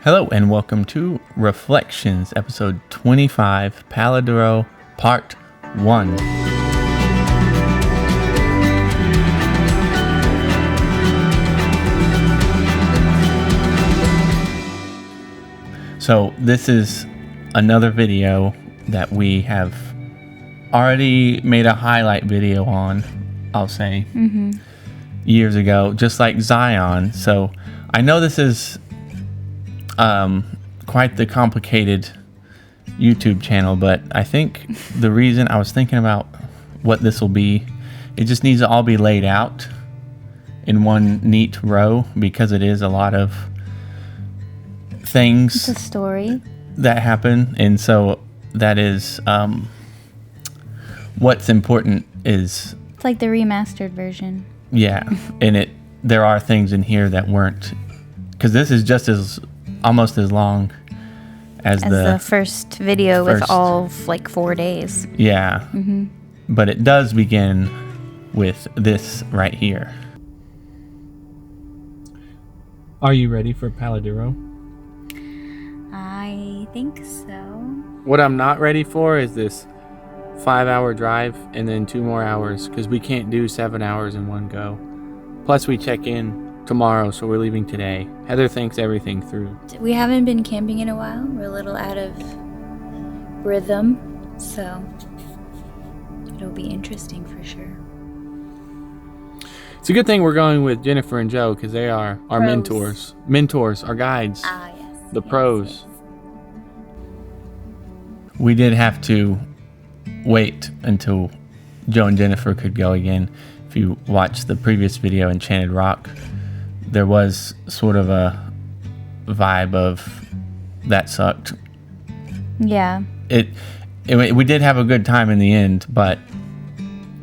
Hello and welcome to Reflections, episode 25, Palo Duro, part 1. So this is another video that we have already made a highlight video on, I'll say, years ago, just like Zion. So I know this is quite the complicated YouTube channel, but I think the reason I was thinking about what this will be, it just needs to all be laid out in one neat row because it is a lot of things. It's a story that happen, and so that is what's important is it's like the remastered version. Yeah, and there are things in here that weren't, because this is just as almost as long as the first video with all like 4 days. Yeah. But it does begin with this right here. Are you ready for Palo Duro? I think so. What I'm not ready for is this 5-hour drive and then 2 more hours, because we can't do 7 hours in one go. Plus we check in tomorrow, so we're leaving today. Heather thinks everything through. We haven't been camping in a while. We're a little out of rhythm, so it'll be interesting for sure. It's a good thing we're going with Jennifer and Joe, because they are our Pros. mentors, our guides, Yes. the pros. We did have to wait until Joe and Jennifer could go again. If you watch the previous video, Enchanted Rock, there was sort of a vibe of that sucked. Yeah. We did have a good time in the end, but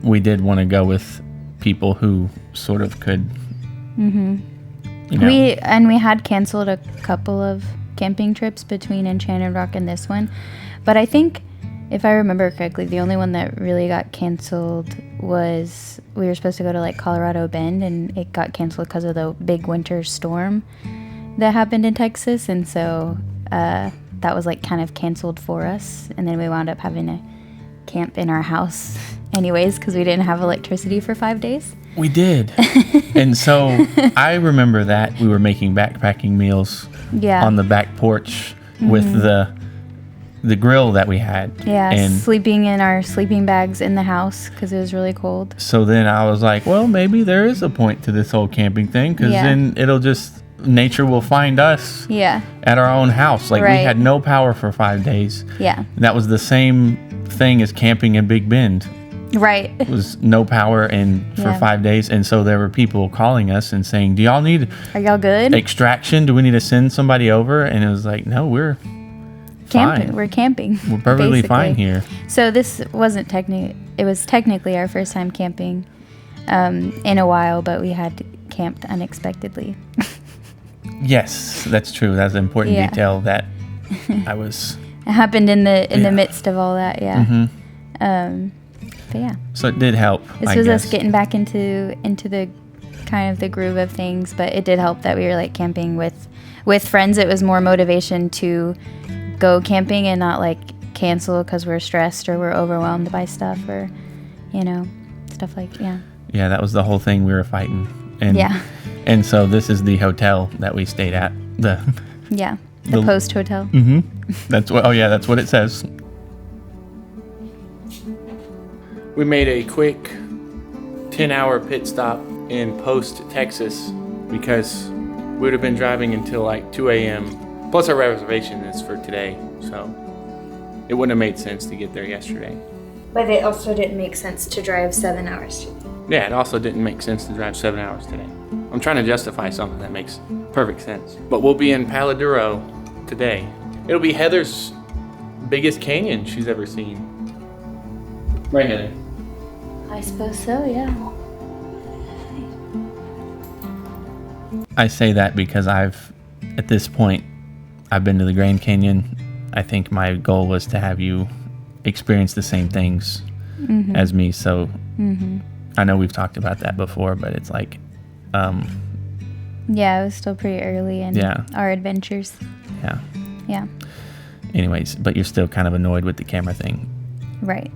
we did want to go with people who sort of could. You know. We had canceled a couple of camping trips between Enchanted Rock and this one, but I think, if I remember correctly, the only one that really got canceled was we were supposed to go to like Colorado Bend, and it got canceled because of the big winter storm that happened in Texas, and so that was like kind of canceled for us, and then we wound up having to camp in our house anyways because we didn't have electricity for 5 days. We did. And so I remember that we were making backpacking meals on the back porch with the grill that we had. Yeah, and sleeping in our sleeping bags in the house because it was really cold. So then I was like, well, maybe there is a point to this whole camping thing, because then it'll just, nature will find us at our own house. Like, we had no power for 5 days. Yeah. And that was the same thing as camping in Big Bend. Right. It was no power for 5 days. And so there were people calling us and saying, do y'all need... Are y'all good? Extraction? Do we need to send somebody over? And it was like, no, we're... camping. Fine. We're camping. We're perfectly fine here. So this wasn't it was technically our first time camping in a while, but we had camped unexpectedly. Yes, that's true. That's an important detail that I was... It happened in the midst of all that, but yeah. So it did help. This was us getting back into the kind of the groove of things, but it did help that we were like camping with friends. It was more motivation to go camping and not like cancel because we're stressed or we're overwhelmed by stuff, or stuff like yeah, that was the whole thing we were fighting. And so this is the hotel that we stayed at, the Post Hotel. That's what it says. We made a quick 10-hour pit stop in Post, Texas, because we would have been driving until like 2 a.m. Plus our reservation is for today, so it wouldn't have made sense to get there yesterday. But it also didn't make sense to drive 7 hours today. Yeah, it also didn't make sense to drive 7 hours today. I'm trying to justify something that makes perfect sense. But we'll be in Palo Duro today. It'll be Heather's biggest canyon she's ever seen. Right, Heather? I suppose so, yeah. I say that because at this point, I've been to the Grand Canyon. I think my goal was to have you experience the same things as me. So I know we've talked about that before, but it's like Yeah, it was still pretty early in our adventures. Yeah. Yeah. Anyways, but you're still kind of annoyed with the camera thing. Right.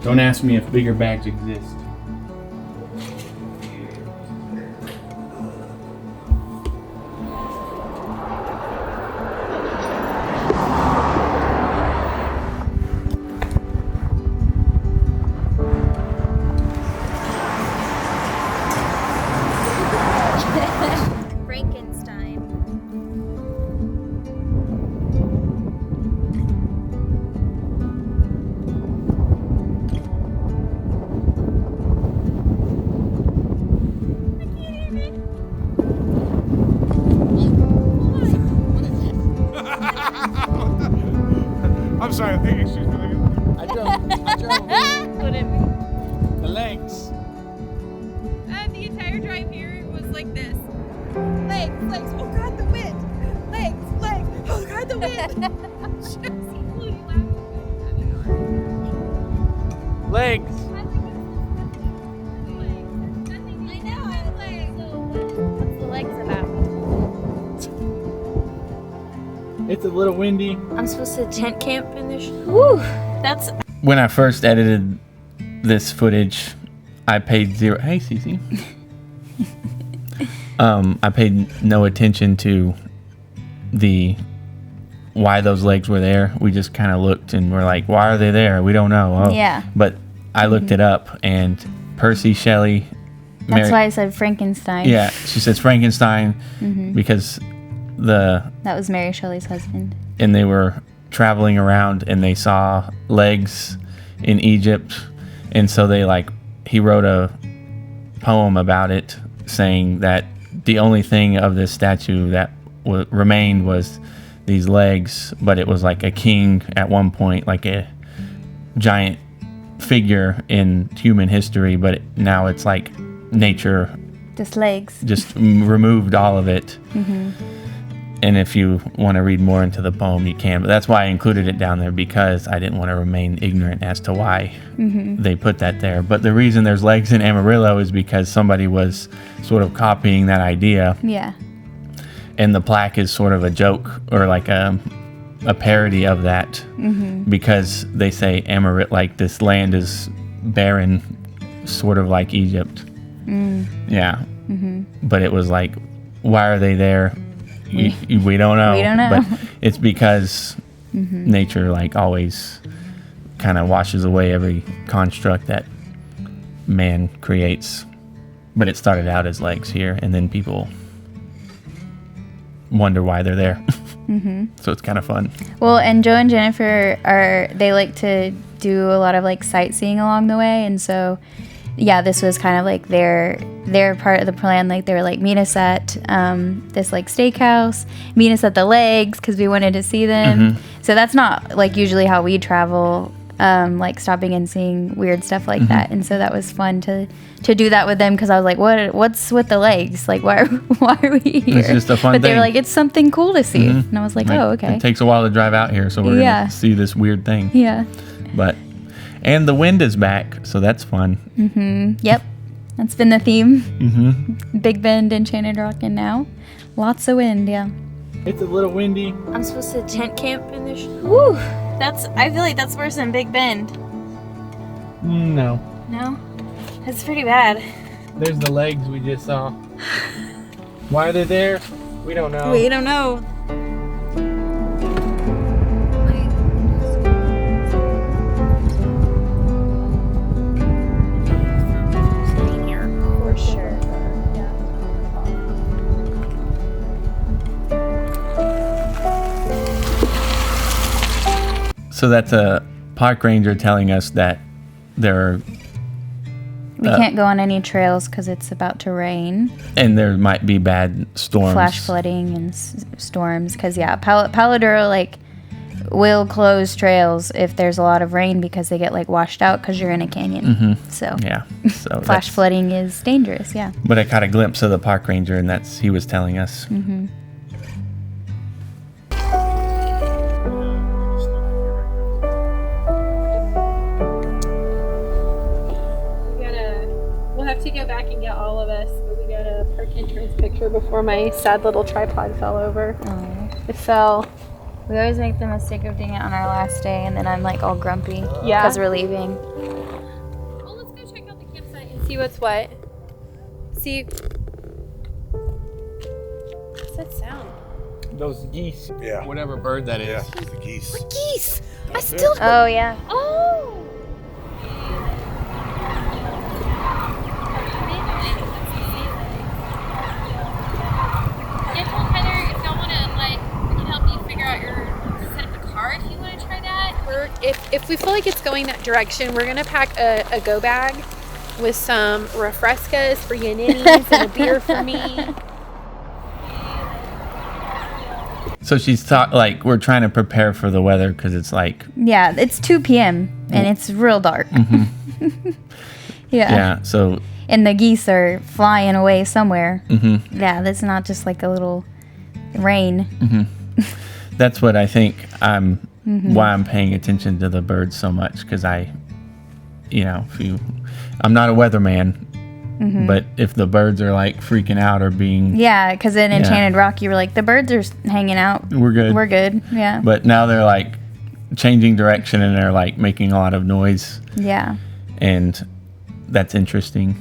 Don't ask me if bigger bags exist. Frankenstein. I'm sorry, excuse me. I drove. What it mean? The legs. The entire drive here was like this. Legs, oh god, the wind! Legs, oh god, the wind! Just including laughing. Legs. I know, I have legs. What's the legs about? It's a little windy. I'm supposed to tent camp in this. Woo! That's. When I first edited this footage, I paid zero. Hey, Cece. I paid no attention to why those legs were there. We just kind of looked and we're like, why are they there? We don't know. Oh. Yeah. But I looked it up, and Percy Shelley. That's why I said Frankenstein. Yeah, she says Frankenstein because That was Mary Shelley's husband. and they were traveling around and they saw legs in Egypt, and so he wrote a poem about it, saying that the only thing of this statue that remained was these legs, but it was like a king at one point, like a giant figure in human history, but now it's like nature Just legs. just removed all of it. And if you want to read more into the poem, you can. But that's why I included it down there, because I didn't want to remain ignorant as to why they put that there. But the reason there's legs in Amarillo is because somebody was sort of copying that idea. Yeah. And the plaque is sort of a joke, or like a parody of that, because they say Amarillo, like this land is barren, sort of like Egypt. Yeah. But it was like, why are they there? We don't know. We don't know. But it's because nature always kind of washes away every construct that man creates. But it started out as legs here, and then people wonder why they're there. So it's kind of fun. Well, and Joe and Jennifer they like to do a lot of sightseeing along the way, and so yeah, this was kind of their part of the plan. They were meet us at this steakhouse, meet us at the legs because we wanted to see them. So that's not usually how we travel, stopping and seeing weird stuff like that. And so that was fun to do that with them, because I was like, what's with the legs? Why are we here? It's just a fun But they thing. were like, it's something cool to see. And I was like, oh, okay. It takes a while to drive out here, so we're Yeah. gonna see this weird thing. Yeah. And the wind is back, so that's fun. Yep. That's been the theme. Big Bend, Enchanted Rock, and now lots of wind. Yeah. It's a little windy. I'm supposed to tent camp in this. Woo! I feel like that's worse than Big Bend. No. No? That's pretty bad. There's the legs we just saw. Why are they there? We don't know. We don't know. For sure. So that's a park ranger telling us that there are, We can't go on any trails because it's about to rain. and there might be bad storms. Flash flooding and storms. Because, yeah, Palo Duro, will close trails if there's a lot of rain because they get, washed out because you're in a canyon. So, Yeah. So flash that's- flooding is dangerous, yeah. But I caught a glimpse of the park ranger, and he was telling us. We'll have to go back and get all of us, but we gotta park in entrance picture before my sad little tripod fell over. Oh. It fell. We always make the mistake of doing it on our last day, and then I'm like all grumpy Yeah. because we're leaving. Well, let's go check out the campsite and see what's what. See. What's that sound? Those geese. Yeah. Whatever bird that is. Yeah, the geese. Geese! I still. Oh yeah. Oh! I told Heather if y'all want to, like, we can help you figure out your set up the car if you want to try that. If we feel like it's going that direction, we're going to pack a go bag with some refrescas for your ninnies and a beer for me. So she's like, we're trying to prepare for the weather because it's like, Yeah, it's 2 p.m. and it's real dark. yeah. So And the geese are flying away somewhere. Mm-hmm. Yeah, that's not just like a little rain. that's what I think why I'm paying attention to the birds so much, because I'm not a weatherman, but if the birds are like freaking out or being, Yeah, because in Enchanted Rock, you were like, the birds are hanging out. we're good. We're good. Yeah. But now they're like changing direction and they're like making a lot of noise, Yeah. and that's interesting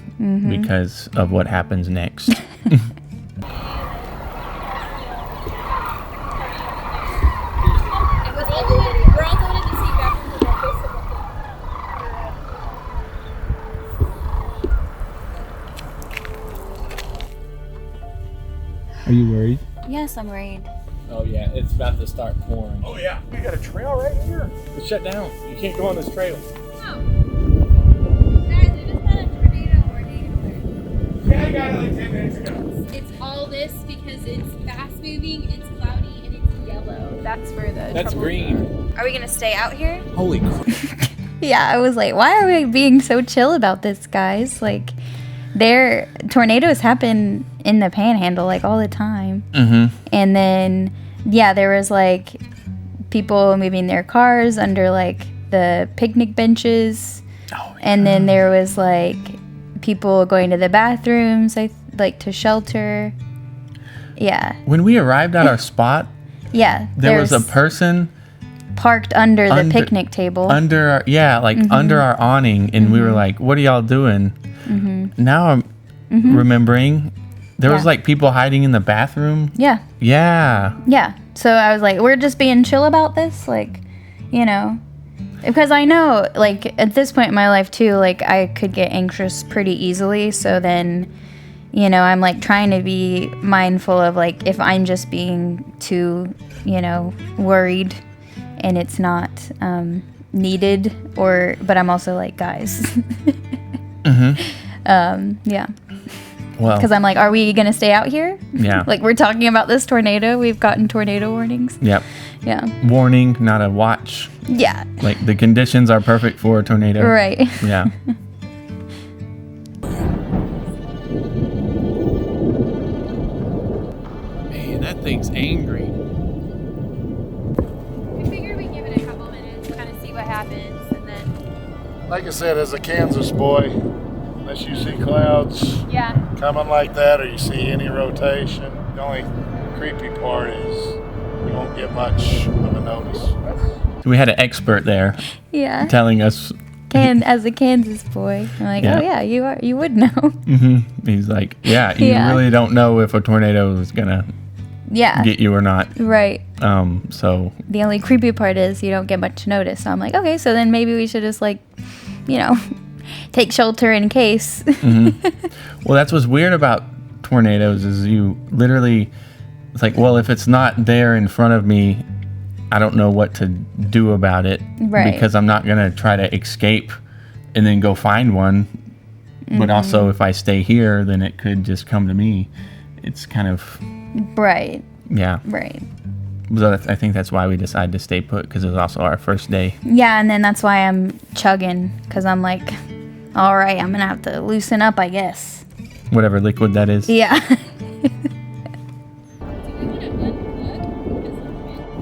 because of what happens next. We're all going in to see bathrooms and Are you worried? Yes, I'm worried. Oh yeah, it's about to start pouring. Oh yeah, we got a trail right here. It's shut down. You can't go on this trail. Yeah, I got it like 10 minutes ago. It's all this because it's fast moving, it's cloudy, and it's yellow. That's where the That's trouble green. Are we going to stay out here? Holy crap. Yeah, I was like, why are we being so chill about this, guys? Like, tornadoes happen in the panhandle, like, all the time. Mm-hmm. And then, yeah, there was, like, people moving their cars under, like, the picnic benches. Oh, yeah. And then there was, like, people going to the bathrooms, like, to shelter. Yeah. When we arrived at our spot, Yeah. there was a person parked under the picnic table. under our, under our awning, and we were like, what are y'all doing? Now I'm remembering there was Yeah. like people hiding in the bathroom. Yeah. Yeah. Yeah. So I was like, we're just being chill about this, like, because I know, like, at this point in my life too, like, I could get anxious pretty easily. So then, I'm like trying to be mindful of, like, if I'm just being too, worried and it's not needed, but I'm also like, guys. Yeah. Well, Because I'm like, are we going to stay out here? yeah. Like, we're talking about this tornado. We've gotten tornado warnings. Yep. Yeah. Warning, not a watch. Yeah. Like the conditions are perfect for a tornado. Right. Yeah. Man, that thing's angry. We figured we'd give it a couple minutes, kind of see what happens, and then. Like I said, as a Kansas boy, unless you see clouds Yeah. coming like that or you see any rotation, the only creepy part is you won't get much of a notice. So we had an expert there Yeah. telling us. As a Kansas boy, I'm like, Yeah. oh yeah, you would know. He's like, yeah, you Yeah. really don't know if a tornado is gonna Yeah. get you or not. Right. So The only creepy part is you don't get much notice. So I'm like, okay, so then maybe we should just like, take shelter in case. well, that's what's weird about tornadoes is you literally, it's like, well, if it's not there in front of me, I don't know what to do about it. Right. Because I'm not gonna try to escape and then go find one. But also, if I stay here, then it could just come to me. It's kind of, Right. yeah. Right. So I think that's why we decided to stay put, because it was also our first day. Yeah, and then that's why I'm chugging, because I'm like, all right, I'm gonna have to loosen up, I guess. Whatever liquid that is. Yeah.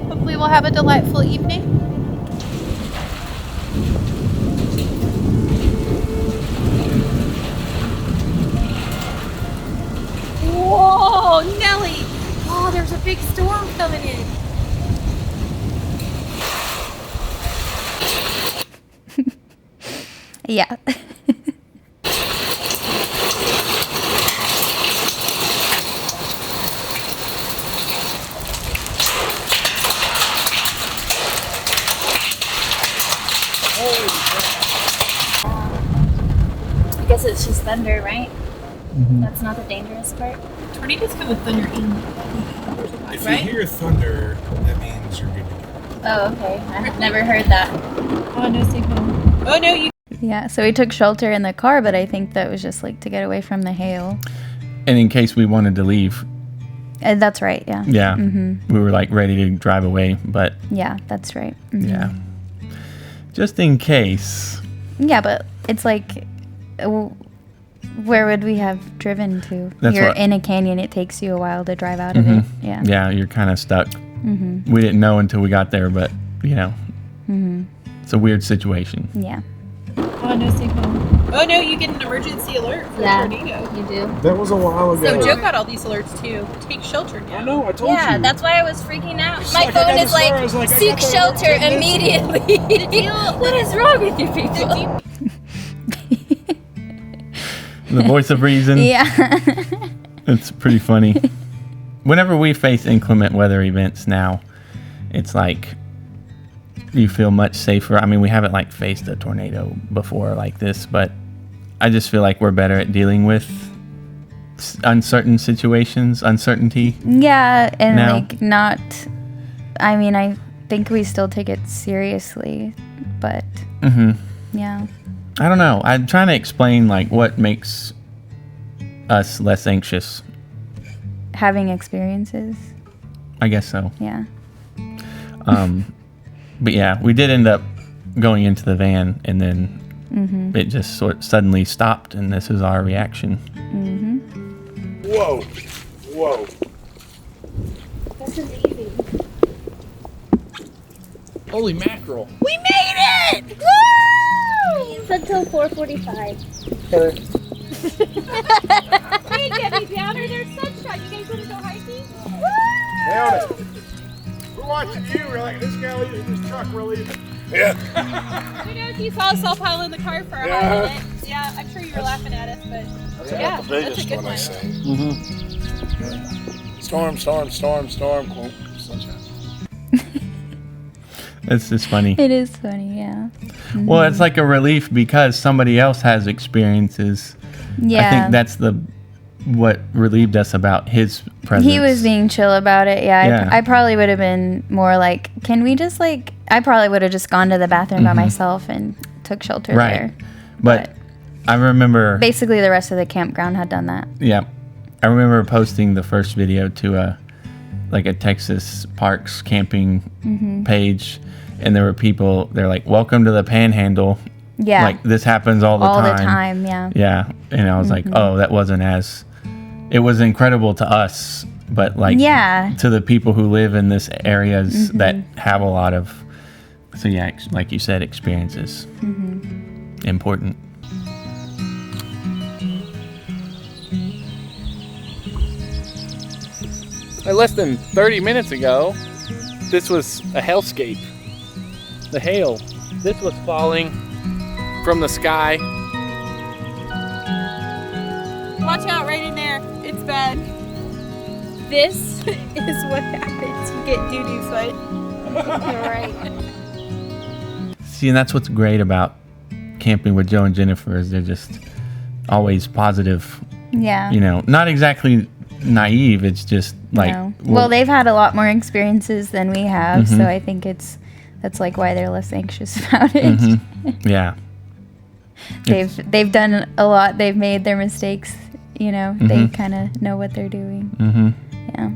Hopefully, we'll have a delightful evening. Whoa! Oh, Nelly! Oh, there's a big storm coming in. Yeah. I guess it's just thunder, right? That's not the dangerous part. Tornadoes come with thunder in. If Right? you hear thunder, that means you're good to go. Oh, okay. I've never heard that. Oh, no signal. Oh, no, you. Yeah, so we took shelter in the car, but I think that was just like to get away from the hail. And in case we wanted to leave, That's right, yeah. yeah, we were like ready to drive away, but Yeah, that's right. yeah, just in case. Yeah, but it's like, where would we have driven to? That's You're what- in a canyon, it takes you a while to drive out of it. Yeah. Yeah, you're kind of stuck. We didn't know until we got there, but you know, it's a weird situation. Yeah. Oh, no signal. Oh, no, you get an emergency alert for Yeah. a tornado. You do? That was a while ago. So Joe got all these alerts too. Take shelter now. I know, I told Yeah, you. that's why I was freaking out. It's My like I phone got is this far, I was like, I seek got the- shelter immediately. What is wrong with you people? The voice of reason. Yeah. It's pretty funny. Whenever we face inclement weather events now, it's like you feel much safer. I mean, we haven't like faced a tornado before like this, but I just feel like we're better at dealing with uncertain situations, uncertainty. Yeah, and Now- like not. I mean, I think we still take it seriously, but yeah. I don't know. I'm trying to explain like what makes us less anxious. Having experiences. I guess so. Yeah. But yeah, we did end up going into the van, and then it just sort suddenly stopped, and this is our reaction. Whoa. Whoa. This is easy. Holy mackerel! We made it! Woo! It's until 4:45. Hey, Debbie Downer, there's sunshine. You guys want to go hiking? Nailed it. We're watching you. We're like, this guy leaving his truck, we're leaving. Yeah. Who knows? You saw us all pile in the car for a hot minute. Yeah, I'm sure you were laughing at us, but yeah, the that's a biggest good one, I one. say. Storm, storm, storm, storm. Cool. Sunshine. It's just funny. It is funny, yeah. Well, it's like a relief because somebody else has experiences. Yeah. I think that's what relieved us about his presence. He was being chill about it. Yeah, Yeah. I probably would have been more like, can we just like, I probably would have just gone to the bathroom by myself and took shelter right. there. But I remember, Basically, the rest of the campground had done that. yeah, I remember posting the first video to a Texas parks camping page, and there were people. They're like, "Welcome to the Panhandle." Yeah. Like this happens all the all time. the time, yeah. Yeah, and I was like, "Oh, that wasn't as." It was incredible to us, but like Yeah. to the people who live in this areas that have a lot of. So yeah, like you said, experiences important. Less than 30 minutes ago, this was a hellscape. The hail. This was falling from the sky. Watch out right in there. It's bad. This is what happens. You get doo-doo foot. Right. See, and that's what's great about camping with Joe and Jennifer is they're just always positive. Yeah. You know, not exactly naive. It's just like, No. Well, they've had a lot more experiences than we have, so I think that's like why they're less anxious about it. yeah, They've done a lot. They've made their mistakes. You know, they kind of know what they're doing. Yeah.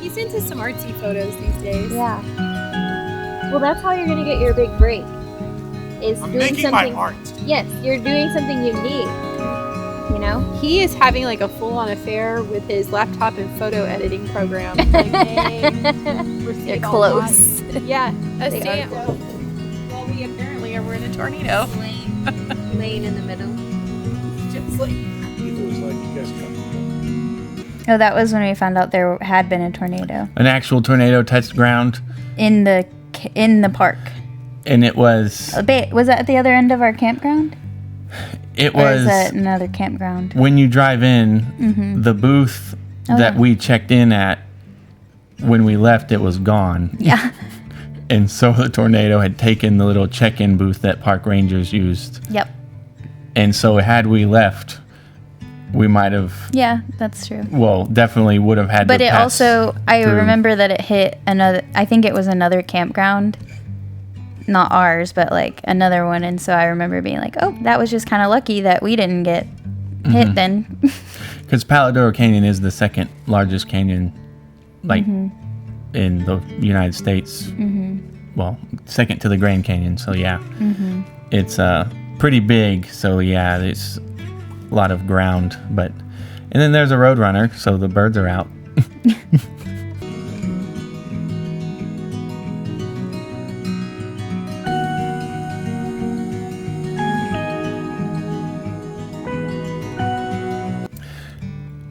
He sent us some artsy photos these days. Yeah. Well, that's how you're gonna get your big break. Is I'm doing making my something. art. Yes, you're doing something unique. You know? He is having like a full-on affair with his laptop and photo editing program. Like They're close. Yeah, They are well, we apparently are in a tornado. Laying in the middle. Just like It was like you guys come. Oh, that was when we found out there had been a tornado An actual tornado touched ground, in the park. and it was Was that at the other end of our campground? it Or is was that another campground? when you drive in, the booth that yeah. we checked in at when we left, it was gone. Yeah. And so the tornado had taken the little check-in booth that park rangers used. Yep. And so had we left, we might have, Yeah, that's true. well, definitely would have had But to it pass also, I through. remember that it hit I think it was another campground. Not ours, but like another one. And so I remember being like, oh, that was just kind of lucky that we didn't get hit then. Because Palo Duro Canyon is the second largest canyon, like, in the United States. Well, second to the Grand Canyon. So, yeah. It's pretty big. So, yeah, it's a lot of ground. And then there's a roadrunner, so the birds are out.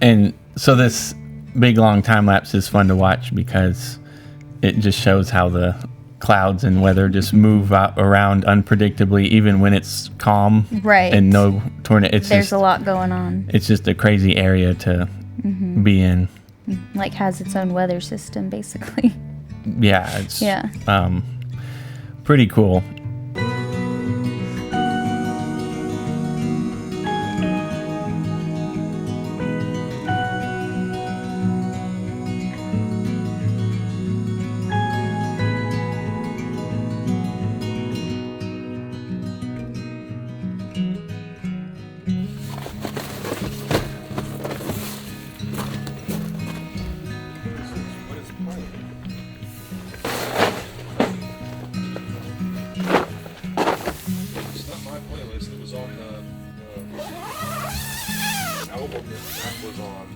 And so this big long time lapse is fun to watch because it just shows how the clouds and weather just move around unpredictably, even when it's calm, Right. and no tornado. There's a lot going on. It's just a crazy area to be in. Like has its own weather system, basically. Yeah, it's Yeah. pretty cool. It's not my playlist. It was on the album that was on.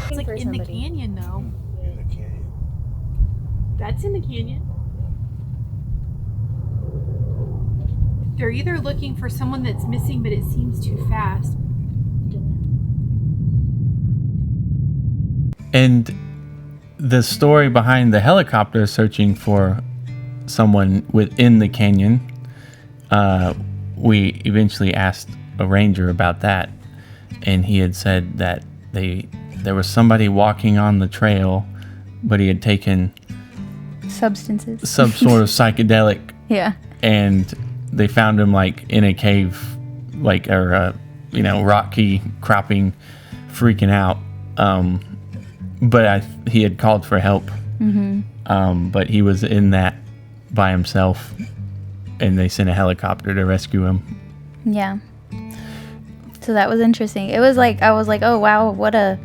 it's like in the canyon though. In the canyon. That's in the canyon. They're either looking for someone that's missing, but it seems too fast. And the story behind the helicopter searching for someone within the canyon, we eventually asked a ranger about that, and he had said that there was somebody walking on the trail, but he had taken Substances. some sort of psychedelic, Yeah. and they found him like in a cave, like, or rocky cropping, freaking out. But he had called for help. But he was in that by himself, and they sent a helicopter to rescue him. Yeah. So that was interesting. It was like, I was like, oh wow, what a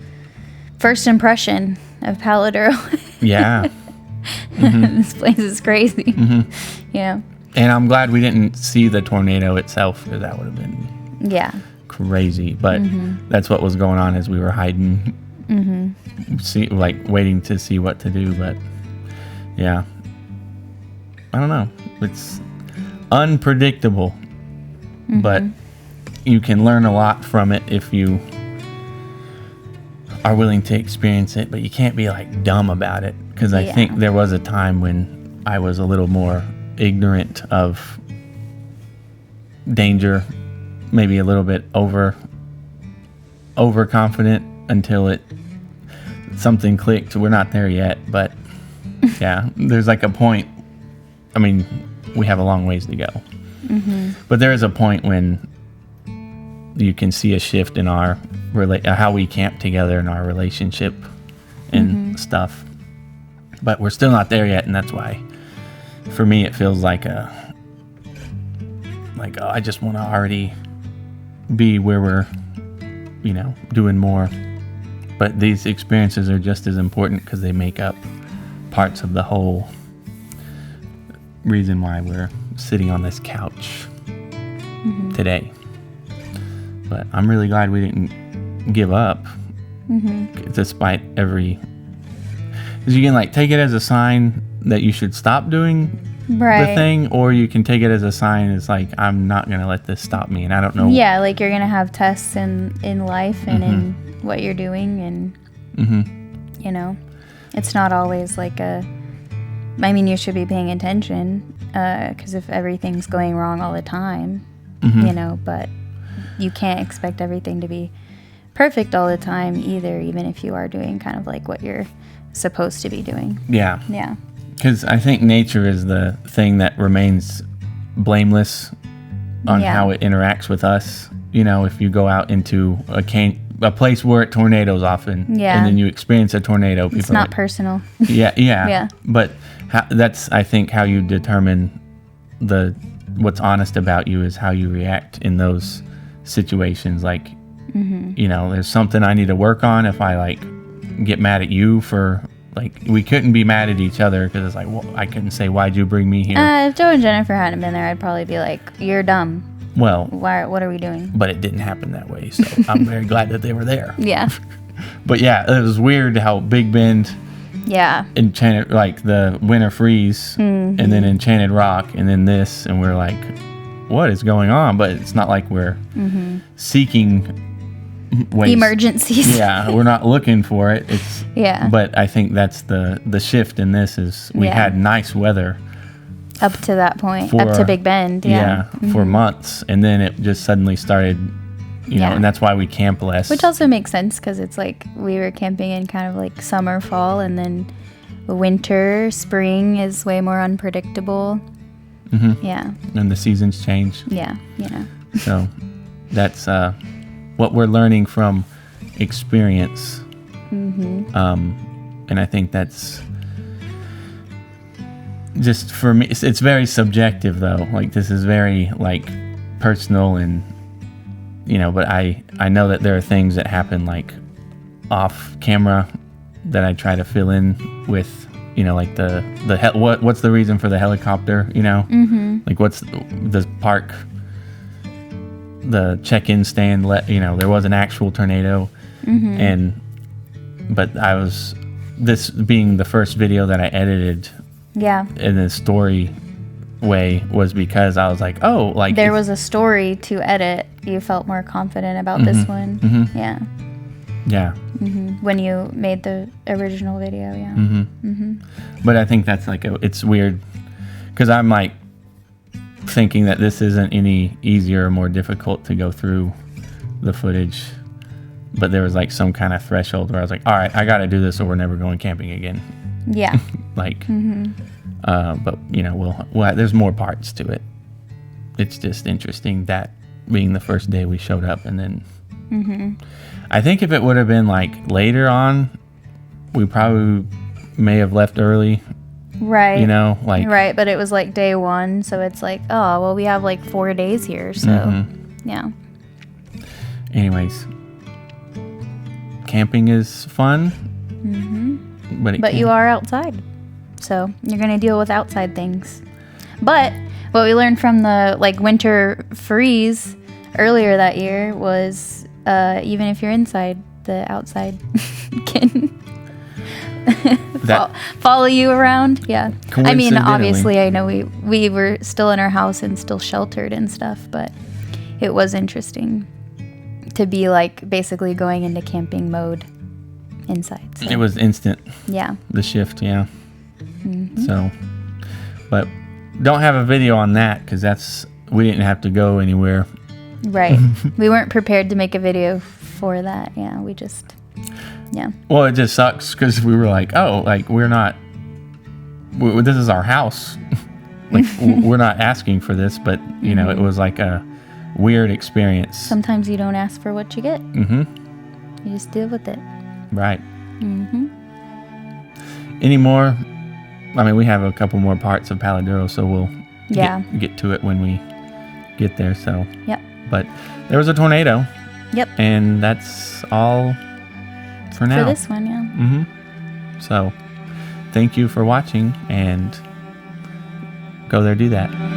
first impression of Palo Duro. Yeah. This place is crazy. Yeah. And I'm glad we didn't see the tornado itself, because that would have been Yeah. crazy. But that's what was going on as we were hiding, waiting to see what to do. But yeah, I don't know. It's unpredictable, but you can learn a lot from it if you are willing to experience it. But you can't be like dumb about it, because I think there was a time when I was a little more ignorant of danger, maybe a little bit overconfident until something clicked. We're not there yet, but yeah, there's like a point. I mean, we have a long ways to go, but there is a point when you can see a shift in our how we camp together in our relationship and stuff. But we're still not there yet, and that's why, for me, it feels like I just want to already be where we're, doing more. But these experiences are just as important, because they make up parts of the whole reason why we're sitting on this couch today. But I'm really glad we didn't give up, despite every. Because you can like take it as a sign that you should stop doing the thing, or you can take it as a sign it's like, I'm not gonna let this stop me, and I don't know. Yeah, like you're gonna have tests in life and in what you're doing, and you know, it's not always like a. I mean, you should be paying attention, because if everything's going wrong all the time, you know, but you can't expect everything to be perfect all the time either, even if you are doing kind of like what you're supposed to be doing. Yeah. Yeah. Because I think nature is the thing that remains blameless on how it interacts with us. You know, if you go out into a place where it tornadoes often, and then you experience a tornado, people it's not personal. Yeah. But that's, I think, how you determine what's honest about you is how you react in those situations. Like, you know, there's something I need to work on. If I like get mad at you for like, we couldn't be mad at each other because it's like, well, I couldn't say, why'd you bring me here? If Joe and Jennifer hadn't been there, I'd probably be like, you're dumb. Well, what are we doing? But it didn't happen that way, so I'm very glad that they were there. Yeah. But yeah, it was weird how Big Bend, Enchanted, like the Winter Freeze, and then Enchanted Rock, and then this, and we're like, what is going on? But it's not like we're seeking ways. Emergencies. Yeah, we're not looking for it. It's But I think that's the shift in this is we had nice weather. Up to that point, up to Big Bend, for months, and then it just suddenly started, you know, and that's why we camp less. Which also makes sense because it's like we were camping in kind of like summer, fall, and then winter, spring is way more unpredictable. Yeah. And the seasons change. Yeah, you know. So that's what we're learning from experience. And I think that's just for me, it's very subjective though. Like this is very like personal, and you know, but I know that there are things that happen like off camera that I try to fill in with, you know, like what's the reason for the helicopter, you know, like what's the park, the check-in stand, you know, there was an actual tornado, but this being the first video that I edited in a story way was because I was like, oh, like there was a story to edit. You felt more confident about this one. When you made the original video. But I think that's like it's weird because I'm like thinking that this isn't any easier or more difficult to go through the footage, but there was like some kind of threshold where I was like, all right, I got to do this or we're never going camping again. Like but you know, there's more parts to it. It's just interesting that being the first day we showed up, and then I think if it would have been like later on, we probably may have left early. Right. You know, like right, but it was like day one, so it's like, oh well, we have like 4 days here, so yeah. Anyways, camping is fun. But you are outside, so you're gonna deal with outside things. But what we learned from the like winter freeze earlier that year was even if you're inside, the outside can follow you around. Yeah, I mean, obviously, I know we were still in our house and still sheltered and stuff, but it was interesting to be like basically going into camping mode inside. So. It was instant. Yeah. The shift, yeah. So, but don't have a video on that because we didn't have to go anywhere. Right. We weren't prepared to make a video for that. Yeah, Well, it just sucks because we were like, oh, like this is our house. Like we're not asking for this, but you know, it was like a weird experience. Sometimes you don't ask for what you get. You just deal with it. Right. Any more? I mean, we have a couple more parts of Palo Duro, so we'll get to it when we get there. So. Yep. But there was a tornado. Yep. And that's all for now. For this one, yeah. So, thank you for watching, and go there, do that.